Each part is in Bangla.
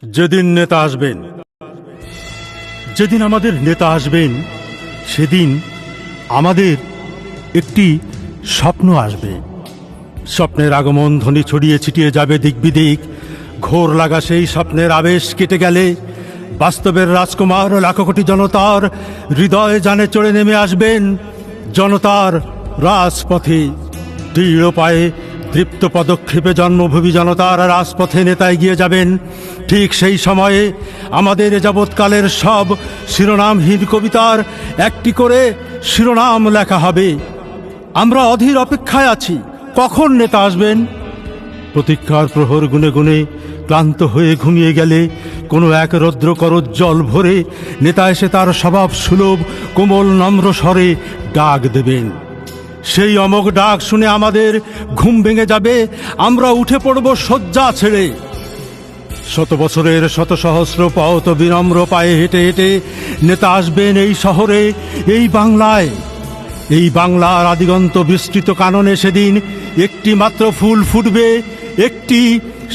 যেদিন নেতা আসবেন, যেদিন আমাদের নেতা আসবেন, সেদিন আমাদের একটি স্বপ্ন আসবে। স্বপ্নের আগমন ধ্বনি ছড়িয়ে ছিটিয়ে যাবে দিক বিদিক। ঘোর লাগা সেই স্বপ্নের আবেশ কেটে গেলে বাস্তবের রাজকুমার লাখো কোটি জনতার হৃদয়ে জানে চড়ে নেমে আসবেন জনতার রাজপথে। দৃঢ় পায়ে দৃপ্ত পদক্ষেপে জন্মভূমি জনতার রাজপথে নেতা এগিয়ে যাবেন। ঠিক সেই সময়ে আমাদের যাবৎকালের সব শিরোনামহীন কবিতার একটি করে শিরোনাম লেখা হবে। আমরা অধীর অপেক্ষায় আছি, কখন নেতা আসবেন। প্রতীক্ষার প্রহর গুনে গুনে ক্লান্ত হয়ে ঘুমিয়ে গেলে কোনো এক রৌদ্র করজ্জ্বল ভোরে নেতা এসে তার স্বভাব সুলভ কোমল নম্র স্বরে ডাক দেবেন। সেই অমোঘ ডাক শুনে আমাদের ঘুম ভেঙে যাবে, আমরা উঠে পড়ব শয্যা ছেড়ে। শত বছরের শত সহস্র পথ বিনম্র পায়ে হেঁটে হেঁটে নেতা আসবেন এই শহরে, এই বাংলায়। এই বাংলার আদিগন্ত বিস্তৃত কাননে সেদিন একটি মাত্র ফুল ফুটবে, একটি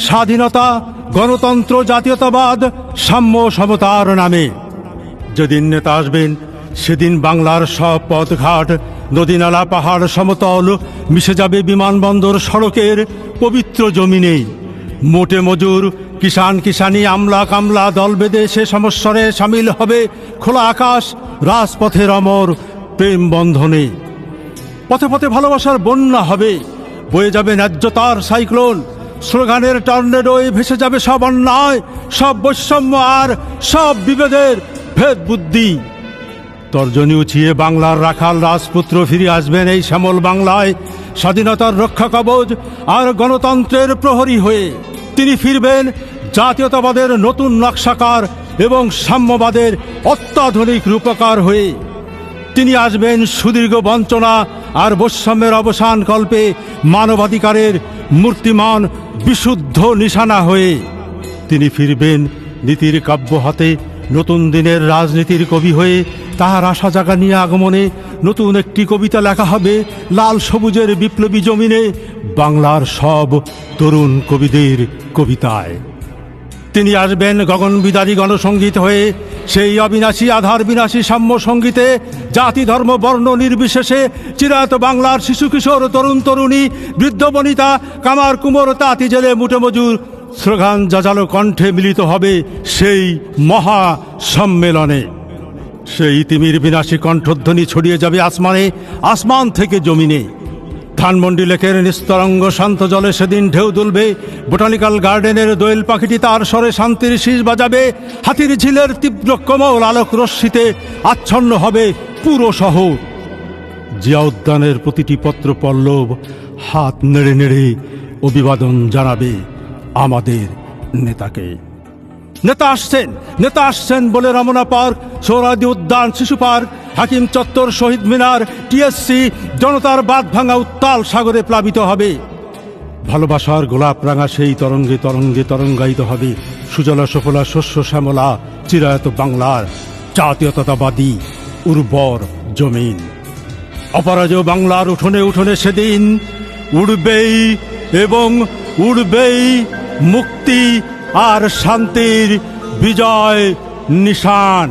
স্বাধীনতা, গণতন্ত্র, জাতীয়তাবাদ, সাম্য সমতার নামে। যেদিন নেতা আসবেন সেদিন বাংলার সব পথঘাট, নদীনালা, পাহাড়, সমতল মিশে যাবে বিমানবন্দর সড়কের পবিত্র জমিনে। মোটে মজুর, কিষান কিষানি, আমলা কামলা দল বেঁধে সে সমস্বরে সামিল হবে খোলা আকাশ রাজপথের অমর প্রেম বন্ধনে। পথে পথে ভালোবাসার বন্যা হবে, বয়ে যাবে ন্যায্যতার সাইক্লোন। স্লোগানের টর্নেডোয় ভেসে যাবে সব অন্যায়, সব বৈষম্য আর সব বিভেদের ভেদ বুদ্ধি। তর্জনী উঁচিয়ে বাংলার রাখাল রাজপুত্র ফিরে আসবেন এই শ্যামল বাংলায়, স্বাধীনতার রক্ষা কবচ আর গণতন্ত্রের প্রহরী হয়ে। তিনি ফিরবেন জাতীয়তাবাদের নতুন নকশাকার এবং সাম্যবাদের অত্যাধুনিক রূপকার হয়ে। তিনি আসবেন সুদীর্ঘ বঞ্চনা আর বৈষম্যের অবসান কল্পে মানবাধিকারের মূর্তিমান বিশুদ্ধ নিশানা হয়ে। তিনি ফিরবেন নীতির কাব্য হাতে, নতুন দিনের রাজনীতির কবি হয়ে। তাহার আশা জাগা নিয়ে আগমনে নতুন একটি কবিতা লেখা হবে লাল সবুজের বিপ্লবী জমিনে, বাংলার সব তরুণ কবিদের কবিতায়। তিনি আসবেন গগন বিদারী গণসঙ্গীত হয়ে, সেই অবিনাশী আধার বিনাশী সাম্য সঙ্গীতে জাতি ধর্ম বর্ণ নির্বিশেষে চিরায়ত বাংলার শিশু কিশোর তরুণ তরুণী বৃদ্ধ বনিতা কামার কুমোর তাঁতি জেলে মুঠে মজুর স্লোগান জাজালো কণ্ঠে মিলিত হবে সেই মহা সম্মেলনে। সেই তিমির বিনাশী কণ্ঠধ্বনি ছড়িয়ে যাবে আসমানে, আসমান থেকে জমিনে। ধানমন্ডি লেকের নিস্তরঙ্গ শান্ত জলে সেদিন ঢেউ দুলবে, বোটানিক্যাল গার্ডেনের দোয়েল পাখিটি তার স্বরে শান্তির শীষ বাজাবে। হাতির ঝিলের তীব্র কোমল আলোক রশ্মিতে আচ্ছন্ন হবে পুরো শহর। জিয়া উদ্যানের প্রতিটি পত্র পল্লব হাত নেড়ে নেড়ে অভিবাদন জানাবে আমাদের নেতাকে। নেতা আসছেন, নেতা আসছেন বলে রমনা পার্ক, সোহরাওয়ার্দী উদ্যান, শিশু পার্ক, হাকিম চত্বর, শহীদ মিনার, টিএসসি জনতার বাঁধ ভাঙা উত্তাল সাগরে প্লাবিত হবে। ভালোবাসার গোলাপ রাঙা সেই তরঙ্গে তরঙ্গে তরঙ্গায়িত হবে সুজলা সফলা শস্য শ্যামলা চিরায়ত বাংলার জাতীয়তাবাদী উর্বর জমিন। অপরাজয় বাংলার উঠোনে উঠোনে সেদিন উড়বেই এবং উড়বেই মুক্তি আর শান্তির বিজয় নিশান।